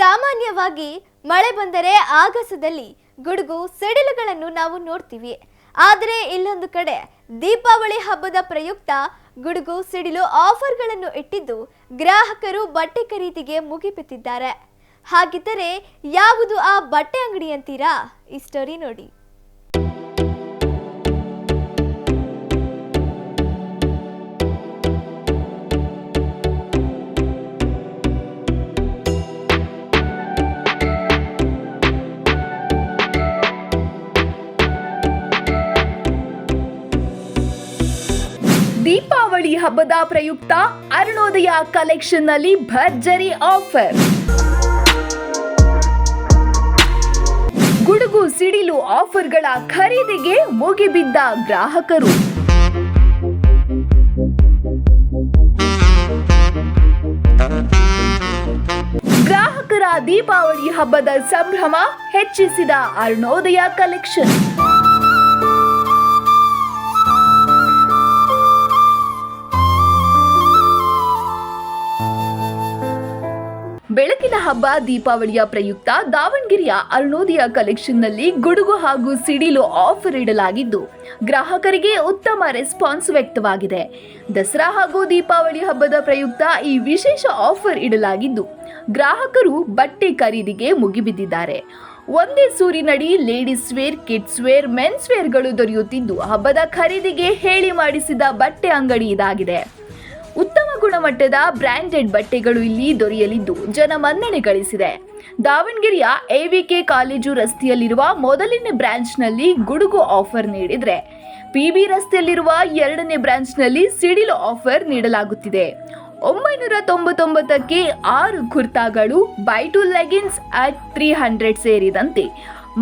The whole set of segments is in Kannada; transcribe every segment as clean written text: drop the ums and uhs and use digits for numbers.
ಸಾಮಾನ್ಯವಾಗಿ ಮಳೆ ಬಂದರೆ ಆಗಸದಲ್ಲಿ ಗುಡುಗು ಸಿಡಿಲುಗಳನ್ನು ನಾವು ನೋಡ್ತೀವಿ. ಆದರೆ ಇಲ್ಲೊಂದು ಕಡೆ ದೀಪಾವಳಿ ಹಬ್ಬದ ಪ್ರಯುಕ್ತ ಗುಡುಗು ಸಿಡಿಲು ಆಫರ್ಗಳನ್ನು ಇಟ್ಟಿದ್ದು ಗ್ರಾಹಕರು ಬಟ್ಟೆ ಖರೀದಿಗೆ ಮುಗಿಬಿದ್ದಿದ್ದಾರೆ. ಹಾಗಿದ್ದರೆ ಯಾವುದು ಆ ಬಟ್ಟೆ ಅಂಗಡಿ ಅಂತೀರಾ? ಈ ಸ್ಟೋರಿ ನೋಡಿ. ದೀಪಾವಳಿ ಹಬ್ಬದ ಪ್ರಯುಕ್ತ ಅರುಣೋದಯ ಕಲೆಕ್ಷನ್ ನಲ್ಲಿ ಭರ್ಜರಿ ಆಫರ್. ಗುಡುಗು ಸಿಡಿಲು ಆಫರ್ಗಳ ಖರೀದಿಗೆ ಮುಗಿಬಿದ್ದ ಗ್ರಾಹಕರು. ಗ್ರಾಹಕರ ದೀಪಾವಳಿ ಹಬ್ಬದ ಸಂಭ್ರಮ ಹೆಚ್ಚಿಸಿದ ಅರುಣೋದಯ ಕಲೆಕ್ಷನ್. ಬೆಳಕಿನ ಹಬ್ಬ ದೀಪಾವಳಿಯ ಪ್ರಯುಕ್ತ ದಾವಣಗೆರೆಯ ಅರುಣೋದಯ ಕಲೆಕ್ಷನ್ನಲ್ಲಿ ಗುಡುಗು ಹಾಗೂ ಸಿಡಿಲು ಆಫರ್ ಇಡಲಾಗಿದ್ದು ಗ್ರಾಹಕರಿಗೆ ಉತ್ತಮ ರೆಸ್ಪಾನ್ಸ್ ವ್ಯಕ್ತವಾಗಿದೆ. ದಸರಾ ಹಾಗೂ ದೀಪಾವಳಿ ಹಬ್ಬದ ಪ್ರಯುಕ್ತ ಈ ವಿಶೇಷ ಆಫರ್ ಇಡಲಾಗಿದ್ದು ಗ್ರಾಹಕರು ಬಟ್ಟೆ ಖರೀದಿಗೆ ಮುಗಿಬಿದ್ದಿದ್ದಾರೆ. ಒಂದೇ ಸೂರಿನಡಿ ladies wear, kids wear, men's ವೇರ್ಗಳು ದೊರೆಯುತ್ತಿದ್ದು ಹಬ್ಬದ ಖರೀದಿಗೆ ಹೇಳಿ ಮಾಡಿಸಿದ ಬಟ್ಟೆ ಅಂಗಡಿ ಇದಾಗಿದೆ. ಉತ್ತಮ ಗುಣಮಟ್ಟದ ಬ್ರ್ಯಾಂಡೆಡ್ ಬಟ್ಟೆಗಳು ಇಲ್ಲಿ ದೊರೆಯಲಿದ್ದು ಜನಮನ್ನಣೆ ಗಳಿಸಿದೆ. ದಾವಣಗೆರೆಯ ಎವಿಕೆ ಕಾಲೇಜು ರಸ್ತೆಯಲ್ಲಿರುವ ಮೊದಲನೇ ಬ್ರಾಂಚ್ನಲ್ಲಿ ಗುಡುಗು ಆಫರ್ ನೀಡಿದರೆ ಪಿಬಿ ರಸ್ತೆಯಲ್ಲಿರುವ ಎರಡನೇ ಬ್ರಾಂಚ್ನಲ್ಲಿ ಸಿಡಿಲು ಆಫರ್ ನೀಡಲಾಗುತ್ತಿದೆ. 999ಕ್ಕೆ 6 ಕುರ್ತಾಗಳು, ಬೈ ಟು ಲೆಗಿನ್ಸ್ ಅಟ್ 300 ಸೇರಿದಂತೆ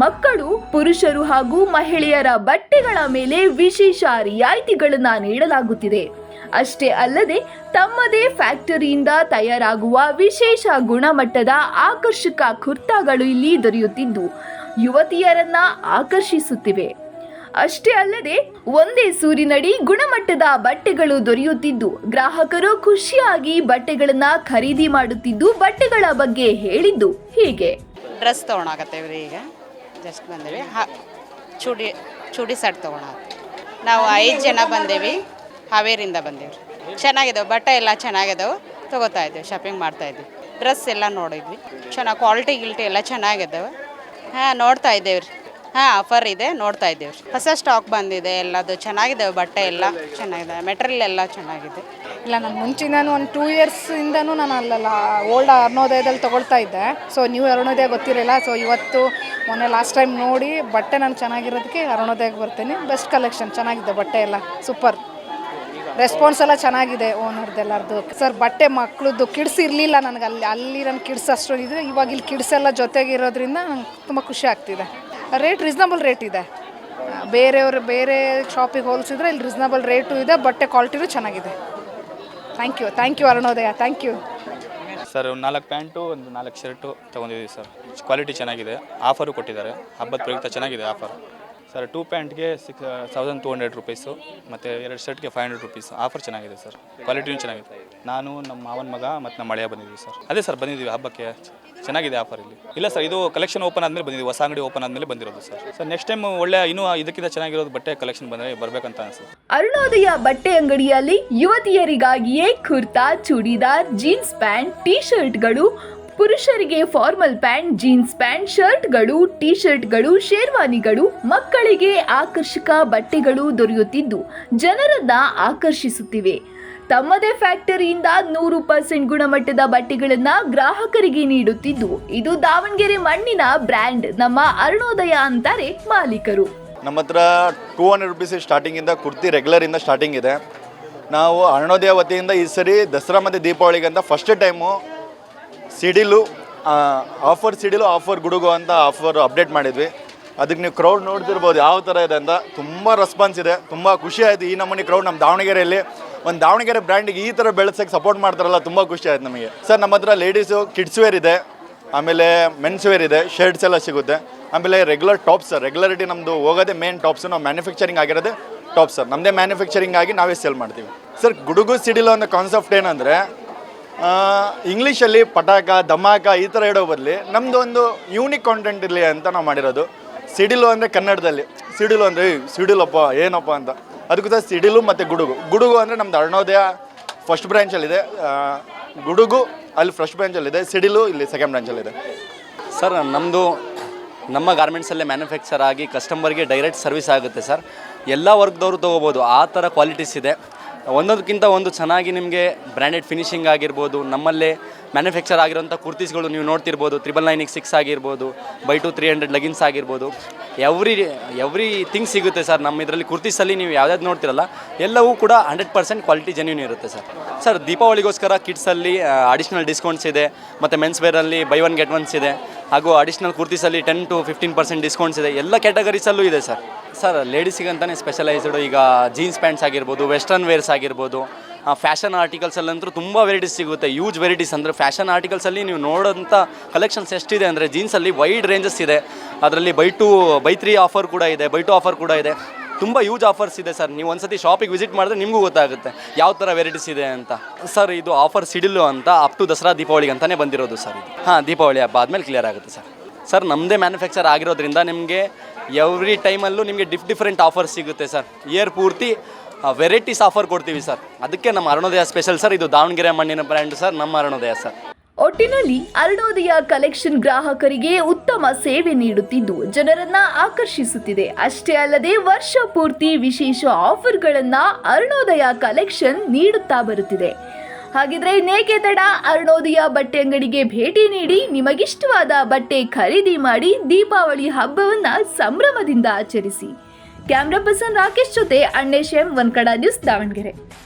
ಮಕ್ಕಳು, ಪುರುಷರು ಹಾಗೂ ಮಹಿಳೆಯರ ಬಟ್ಟೆಗಳ ಮೇಲೆ ವಿಶೇಷ ರಿಯಾಯಿತಿಗಳನ್ನು ನೀಡಲಾಗುತ್ತಿದೆ. ಅಷ್ಟೇ ಅಲ್ಲದೆ ತಮ್ಮದೇ ಫ್ಯಾಕ್ಟರಿಯಿಂದ ತಯಾರಾಗುವ ವಿಶೇಷ ಗುಣಮಟ್ಟದ ಆಕರ್ಷಕ ಕುರ್ತಾಗಳು ಇಲ್ಲಿ ದೊರೆಯುತ್ತಿದ್ದು ಯುವತಿಯರನ್ನ ಆಕರ್ಷಿಸುತ್ತಿವೆ. ಅಷ್ಟೇ ಅಲ್ಲದೆ ಒಂದೇ ಸೂರಿನಡಿ ಗುಣಮಟ್ಟದ ಬಟ್ಟೆಗಳು ದೊರೆಯುತ್ತಿದ್ದು ಗ್ರಾಹಕರು ಖುಷಿಯಾಗಿ ಬಟ್ಟೆಗಳನ್ನ ಖರೀದಿ ಮಾಡುತ್ತಿದ್ದು ಬಟ್ಟೆಗಳ ಬಗ್ಗೆ ಹೇಳಿದ್ದು ಹೀಗೆ. ಡ್ರೆಸ್ ತೊಗೊಳಕತ್ತೇವ್ರಿ, ಈಗ ಜಸ್ಟ್ ಬಂದೇವಿ. ಚೂಡಿ ಸೆಟ್ ತೊಗೊಳಕ್ಕೆ ನಾವು 5 ಜನ ಬಂದೇವಿ. ಹಾವೇರಿಂದ ಬಂದೇವ್ರಿ. ಚೆನ್ನಾಗಿದ್ದಾವೆ ಬಟ್ಟೆ ಎಲ್ಲ ಚೆನ್ನಾಗಿದ್ದಾವೆ, ತೊಗೋತಾ ಇದ್ದೀವಿ, ಶಾಪಿಂಗ್ ಮಾಡ್ತಾಯಿದ್ವಿ. ಡ್ರೆಸ್ ಎಲ್ಲ ನೋಡಿದ್ವಿ, ಚೆನ್ನಾಗಿ ಕ್ವಾಲಿಟಿ ಎಲ್ಲ ಚೆನ್ನಾಗಿದ್ದಾವೆ. ನೋಡ್ತಾ ಇದ್ದೇವೆ ರೀ. ಆಫರ್ ಇದೆ, ನೋಡ್ತಾ ಇದ್ದೇವೆ ರೀ. ಹೊಸ ಸ್ಟಾಕ್ ಬಂದಿದೆ, ಎಲ್ಲದು ಚೆನ್ನಾಗಿದ್ದಾವೆ, ಬಟ್ಟೆ ಎಲ್ಲ ಚೆನ್ನಾಗಿದೆ, ಮೆಟೀರಿಯಲ್ ಎಲ್ಲ ಚೆನ್ನಾಗಿದೆ. ಇಲ್ಲ, ನಾನು ಮುಂಚಿಂದನೂ ಒಂದು 2 ಇಯರ್ಸಿಂದನೂ ನಾನು ಅಲ್ಲಲ್ಲ ಓಲ್ಡ್ ಅರುಣೋದಯದಲ್ಲಿ ತೊಗೊಳ್ತಾ ಇದ್ದೆ. ಸೊ ನ್ಯೂ ಅರುಣೋದಯ ಗೊತ್ತಿರಲಿಲ್ಲ. ಸೊ ಇವತ್ತು ಮೊನ್ನೆ ಲಾಸ್ಟ್ ಟೈಮ್ ನೋಡಿ ಬಟ್ಟೆ ನಾನು ಚೆನ್ನಾಗಿರೋದಕ್ಕೆ ಅರುಣೋದಯಕ್ಕೆ ಬರ್ತೀನಿ. ಬೆಸ್ಟ್ ಕಲೆಕ್ಷನ್, ಚೆನ್ನಾಗಿದೆ ಬಟ್ಟೆ ಎಲ್ಲ, ಸೂಪರ್ ರೆಸ್ಪಾನ್ಸ್ ಎಲ್ಲ ಚೆನ್ನಾಗಿದೆ ಓನರ್ದೆಲ್ಲರದು. ಸರ್ ಬಟ್ಟೆ ಮಕ್ಕಳದ್ದು ಕಿಡ್ಸ್ ಇರಲಿಲ್ಲ ನನಗೆ, ಅಲ್ಲಿ ನನ್ನ ಕಿಡ್ಸ್ ಅಷ್ಟೊಂದು ಇದ್ದರೆ ಇವಾಗ ಇಲ್ಲಿ ಕಿಡ್ಸ್ ಎಲ್ಲ ಜೊತೆಗಿರೋದ್ರಿಂದ ನಂಗೆ ತುಂಬ ಖುಷಿ ಆಗ್ತಿದೆ. ರೇಟ್ ರೀಸ್ನಬಲ್ ರೇಟ್ ಇದೆ, ಬೇರೆ ಶಾಪಿಗೆ ಹೋಲಿಸಿದ್ರೆ ಇಲ್ಲಿ ರೀಸ್ನಬಲ್ ರೇಟು ಇದೆ, ಬಟ್ಟೆ ಕ್ವಾಲಿಟಿನೂ ಚೆನ್ನಾಗಿದೆ. Thank you Arunodaya, thank you sir. 4 pant, ಒಂದು 4 ಶರ್ಟು ತೊಗೊಂಡಿದ್ದೀವಿ ಸರ್. ಕ್ವಾಲಿಟಿ ಚೆನ್ನಾಗಿದೆ, ಆಫರು ಕೊಟ್ಟಿದ್ದಾರೆ, ಹಬ್ಬದ ಪ್ರಯುಕ್ತ ಚೆನ್ನಾಗಿದೆ ಆಫರ್ ಸರ್. 2 ಪ್ಯಾಂಟ್ಗೆ 6200 ರುಪೀಸು ಮತ್ತು 2 ಶರ್ಟ್ಗೆ 500 ರುಪೀಸ್. ಆಫರ್ ಚೆನ್ನಾಗಿದೆ ಸರ್, ಕ್ವಾಲಿಟಿನೂ ಚೆನ್ನಾಗಿದೆ. ನಾನು, ನಮ್ಮ ಮಾವನ ಮಗ ಮತ್ತು ನಮ್ಮ ಮಳೆಯ ಬಂದಿದ್ದೀವಿ ಸರ್. ಅದೇ ಸರ್ ಬಂದಿದ್ದೀವಿ ಹಬ್ಬಕ್ಕೆ, ಚೆನ್ನಾಗಿದೆ ಆಫರ್ ಇಲ್ಲಿ. ಇಲ್ಲ ಸರ್, ಇದು ಕಲೆಕ್ಷನ್ ಓಪನ್ ಆದಮೇಲೆ ಬಂದಿದ್ದೀವಿ, ಹೊಸ ಅಂಗಡಿ ಓಪನ್ ಆದಮೇಲೆ ಬಂದಿರೋದು ಸರ್. ನೆಕ್ಸ್ಟ್ ಟೈಮ್ ಒಳ್ಳೆ ಇನ್ನೂ ಇದಕ್ಕಿಂತ ಚೆನ್ನಾಗಿರೋದು ಬಟ್ಟೆ ಕಲೆಕ್ಷನ್ ಬಂದರೆ ಬರಬೇಕಂತ ಅನಿಸುತ್ತೆ. ಅರುಣೋದಯ ಬಟ್ಟೆ ಅಂಗಡಿಯಲ್ಲಿ ಯುವತಿಯರಿಗಾಗಿಯೇ ಕುರ್ತಾ, ಚೂಡಿದಾರ್, ಜೀನ್ಸ್ ಪ್ಯಾಂಟ್, ಟೀ ಶರ್ಟ್ಗಳು, ಪುರುಷರಿಗೆ ಫಾರ್ಮಲ್ ಪ್ಯಾಂಟ್, ಜೀನ್ಸ್ ಪ್ಯಾಂಟ್, ಶರ್ಟ್ಗಳು, ಟೀ ಶರ್ಟ್ಗಳು, ಶೇರ್ವಾನಿಗಳು, ಮಕ್ಕಳಿಗೆ ಆಕರ್ಷಕ ಬಟ್ಟೆಗಳು ದೊರೆಯುತ್ತಿದ್ದು ಜನರನ್ನ ಆಕರ್ಷಿಸುತ್ತಿವೆ. ತಮ್ಮದೇ ಫ್ಯಾಕ್ಟರಿಯಿಂದ 100% ಗುಣಮಟ್ಟದ ಬಟ್ಟೆಗಳನ್ನ ಗ್ರಾಹಕರಿಗೆ ನೀಡುತ್ತಿದ್ದು ಇದು ದಾವಣಗೆರೆ ಮಣ್ಣಿನ ಬ್ರ್ಯಾಂಡ್ ನಮ್ಮ ಅರುಣೋದಯ ಅಂತಾರೆ ಮಾಲೀಕರು. ನಮ್ಮ ಹತ್ರ 200 ರುಪೀಸ್ ಸ್ಟಾರ್ಟಿಂಗಿಂದ ಕುರ್ತಿ ರೆಗ್ಯುಲರಿಂದ ಸ್ಟಾರ್ಟಿಂಗ್ ಇದೆ. ನಾವು ಅರುಣೋದಯ ವತಿಯಿಂದ ಈ ಸರಿ ದಸರಾ ಮತ್ತು ದೀಪಾವಳಿಗಂತ ಫಸ್ಟ್ ಟೈಮು ಸಿಡಿಲು ಆಫರ್ ಗುಡುಗು ಅಂತ ಆಫರ್ ಅಪ್ಡೇಟ್ ಮಾಡಿದ್ವಿ. ಅದಕ್ಕೆ ನೀವು ಕ್ರೌಡ್ ನೋಡ್ತಿರ್ಬೋದು ಯಾವ ಥರ ಇದೆ ಅಂತ. ತುಂಬ ರೆಸ್ಪಾನ್ಸ್ ಇದೆ, ತುಂಬ ಖುಷಿ ಆಯಿತು. ಈ ನಮ್ಮನೆ ಕ್ರೌಡ್ ನಮ್ಮ ದಾವಣಗೆರೆಯಲ್ಲಿ ಒಂದು ದಾವಣಗೆರೆ ಬ್ರ್ಯಾಂಡಿಗೆ ಈ ಥರ ಬೆಳೆಸೋಕ್ಕೆ ಸಪೋರ್ಟ್ ಮಾಡ್ತಾರಲ್ಲ, ತುಂಬ ಖುಷಿ ಆಯ್ತು ನಮಗೆ ಸರ್. ನಮ್ಮ ಹತ್ರ ಲೇಡೀಸು ಕಿಡ್ಸ್ ವೇರ್ ಇದೆ, ಆಮೇಲೆ ಮೆನ್ಸ್ ವೇರ್ ಇದೆ, ಶರ್ಟ್ಸ್ ಎಲ್ಲ ಸಿಗುತ್ತೆ. ಆಮೇಲೆ ರೆಗ್ಯುಲರ್ ಟಾಪ್ಸ್ ಸರ್, ರೆಗ್ಯುಲರಿಟಿ ನಮ್ಮದು ಹೋಗೋದೇ ಮೇನ್ ಟಾಪ್ಸ್. ನಾವು ಮ್ಯಾನುಫ್ಯಾಕ್ಚರಿಂಗ್ ಆಗಿರೋದೇ ಟಾಪ್ ಸರ್, ನಮ್ಮದೇ ಮ್ಯಾನುಫ್ಯಾಕ್ಚರಿಂಗ್ ಆಗಿ ನಾವೇ ಸೇಲ್ ಮಾಡ್ತೀವಿ ಸರ್. ಗುಡುಗು ಸಿಡಿಲು ಅನ್ನೋ ಕಾನ್ಸೆಪ್ಟ್ ಏನಂದರೆ ಇಂಗ್ಲೀಷಲ್ಲಿ ಪಟಾಕ ಧಮಾಕ ಈ ಥರ ಹೇಳೋ ಬದಲಿ ನಮ್ಮದು ಒಂದು ಯೂನಿಕ್ ಕಾಂಟೆಂಟ್ ಇರಲಿ ಅಂತ ನಾವು ಮಾಡಿರೋದು. ಸಿಡಿಲು ಅಂದರೆ ಕನ್ನಡದಲ್ಲಿ ಸಿಡಿಲು ಅಂದರೆ ಸಿಡಿಲಪ್ಪ ಏನಪ್ಪ ಅಂತ, ಅದಕ್ಕೋಸ್ಕರ ಸಿಡಿಲು ಮತ್ತು ಗುಡುಗು ಅಂದರೆ ನಮ್ಮದು ಅರುಣೋದಯ ಫಸ್ಟ್ ಬ್ರ್ಯಾಂಚಲ್ಲಿದೆ, ಗುಡುಗು ಅಲ್ಲಿ ಫಸ್ಟ್ ಬ್ರ್ಯಾಂಚಲ್ಲಿದೆ, ಸಿಡಿಲು ಇಲ್ಲಿ ಸೆಕೆಂಡ್ ಬ್ರ್ಯಾಂಚಲ್ಲಿದೆ. ಸರ್ ನಮ್ಮ ಗಾರ್ಮೆಂಟ್ಸಲ್ಲೇ ಮ್ಯಾನುಫ್ಯಾಕ್ಚರ್ ಆಗಿ ಕಸ್ಟಮರ್ಗೆ ಡೈರೆಕ್ಟ್ ಸರ್ವಿಸ್ ಆಗುತ್ತೆ ಸರ್. ಎಲ್ಲ ವರ್ಗದವರು ತೊಗೋಬೋದು, ಆ ಥರ ಕ್ವಾಲಿಟೀಸ್ ಇದೆ. ಒಂದೊಂದಕ್ಕಿಂತ ಒಂದು ಚೆನ್ನಾಗಿ ನಿಮಗೆ ಬ್ರ್ಯಾಂಡೆಡ್ ಫಿನಿಷಿಂಗ್ ಆಗಿರ್ಬೋದು, ನಮ್ಮಲ್ಲೇ ಮ್ಯಾನುಫ್ಯಾಕ್ಚರ್ ಆಗಿರೋಂಥ ಕುರ್ತೀಸ್ಗಳು ನೀವು ನೋಡ್ತಿರ್ಬೋದು. 999 ಆಗಿರ್ಬೋದು, ಬೈ 2 300 ಲೆಗಿನ್ಸ್ ಆಗಿರ್ಬೋದು, ಎವ್ರಿ ಥಿಂಗ್ ಸಿಗುತ್ತೆ ಸರ್. ನಮ್ಮ ಇದರಲ್ಲಿ ಕುರ್ತೀಸಲ್ಲಿ ನೀವು ಯಾವ್ದಾದ್ರು ನೋಡ್ತಿರಲ್ಲ ಎಲ್ಲವೂ ಕೂಡ 100% ಕ್ವಾಲಿಟಿ ಜೆನ್ಯೂನ್ ಇರುತ್ತೆ ಸರ್. ದೀಪಾವಳಿಗೋಸ್ಕರ ಕಿಡ್ಸಲ್ಲಿ ಅಡಿಷ್ನಲ್ ಡಿಸ್ಕೌಂಟ್ಸ್ ಇದೆ, ಮತ್ತು ಮೆನ್ಸ್ ವೇರಲ್ಲಿ ಬೈ 1 get 1 ಇದೆ, ಹಾಗೂ ಅಡಿಷ್ನಲ್ ಕುರ್ತೀಸಲ್ಲಿ 10 to 15% ಡಿಸ್ಕೌಂಟ್ಸ್ ಇದೆ. ಎಲ್ಲ ಕ್ಯಾಟಗರೀಸಲ್ಲೂ ಇದೆ ಸರ್. ಲೇಡೀಸಿಗಂತಾನೆ ಸ್ಪೆಷಲೈಸ್ಡು ಈಗ ಜೀನ್ಸ್ ಪ್ಯಾಂಟ್ಸ್ ಆಗಿರ್ಬೋದು, ವೆಸ್ಟರ್ನ್ ವೇರ್ಸ್ ಆಗಿರ್ಬೋದು, ಫ್ಯಾಷನ್ ಆರ್ಟಿಕಲ್ಸಲ್ಲಂತೂ ತುಂಬ ವೆರೈಟೀಸ್ ಸಿಗುತ್ತೆ, ಯೂಜ್ ವೆರೈಟೀಸ್. ಅಂದರೆ ಫ್ಯಾಷನ್ ಆರ್ಟಿಕಲ್ಸಲ್ಲಿ ನೀವು ನೋಡೋಂಥ ಕಲೆಕ್ಷನ್ಸ್ ಎಷ್ಟಿದೆ ಅಂದರೆ ಜೀನ್ಸಲ್ಲಿ ವೈಡ್ ರೇಂಜಸ್ ಇದೆ. ಅದರಲ್ಲಿ ಬೈ 3 ಆಫರ್ ಕೂಡ ಇದೆ, ಬೈ 2 ಆಫರ್ ಕೂಡ ಇದೆ. ತುಂಬ ಯೂಜ್ ಆಫರ್ಸ್ ಇದೆ ಸರ್. ನೀವು ಒಂದ್ಸತಿ ಶಾಪಿಗೆ ವಿಸಿಟ್ ಮಾಡಿದ್ರೆ ನಿಮಗೂ ಗೊತ್ತಾಗುತ್ತೆ ಯಾವ ಥರ ವೆರೈಟೀಸ್ ಇದೆ ಅಂತ. ಸರ್ ಇದು ಆಫರ್ ಸಿಡಿಲು ಅಂತ ಅಪ್ ಟು ದಸರಾ ದೀಪಾವಳಿಗೆ ಅಂತಲೇ ಬಂದಿರೋದು ಸರ್ ಇದು. ದೀಪಾವಳಿ ಹಬ್ಬ ಆದಮೇಲೆ ಕ್ಲಿಯರ್ ಆಗುತ್ತೆ ಸರ್. ನಮ್ಮದೇ ಮ್ಯಾನುಫ್ಯಾಕ್ಚರ್ ಆಗಿರೋದ್ರಿಂದ ನಿಮಗೆ ಎವ್ರಿ ಟೈಮಲ್ಲೂ ನಿಮಗೆ ಡಿಫ್ರೆಂಟ್ ಆಫರ್ಸ್ ಸಿಗುತ್ತೆ ಸರ್. ಇಯರ್ ಪೂರ್ತಿ ವೆರೈಟೀಸ್ ಆಫರ್ ಕೊಡ್ತೀವಿ ಸರ್. ಅದಕ್ಕೆ ನಮ್ಮ ಅರುಣೋದಯ ಸ್ಪೆಷಲ್ ಸರ್. ಇದು ದಾವಣಗೆರೆ ಮಣ್ಣಿನ ಬ್ರ್ಯಾಂಡ್ ಸರ್, ನಮ್ಮ ಅರುಣೋದಯ ಸರ್. ಒಟ್ಟಿನಲ್ಲಿ ಅರುಣೋದಯ ಕಲೆಕ್ಷನ್ ಗ್ರಾಹಕರಿಗೆ ಉತ್ತಮ ಸೇವೆ ನೀಡುತ್ತಿದ್ದು ಜನರನ್ನ ಆಕರ್ಷಿಸುತ್ತಿದೆ. ಅಷ್ಟೇ ಅಲ್ಲದೆ ವರ್ಷ ಪೂರ್ತಿ ವಿಶೇಷ ಆಫರ್ಗಳನ್ನ ಅರುಣೋದಯ ಕಲೆಕ್ಷನ್ ನೀಡುತ್ತಾ ಬರುತ್ತಿದೆ. ಹಾಗಿದ್ರೆ ಇನ್ನೇಕೆ ತಡ, ಅರುಣೋದಯ ಬಟ್ಟೆ ಅಂಗಡಿಗೆ ಭೇಟಿ ನೀಡಿ ನಿಮಗಿಷ್ಟವಾದ ಬಟ್ಟೆ ಖರೀದಿ ಮಾಡಿ ದೀಪಾವಳಿ ಹಬ್ಬವನ್ನ ಸಂಭ್ರಮದಿಂದ ಆಚರಿಸಿ. ಕ್ಯಾಮ್ರಾ ಪರ್ಸನ್ ರಾಕೇಶ್ ಜೊತೆ Annesh M, one Kannada news, Davanagere.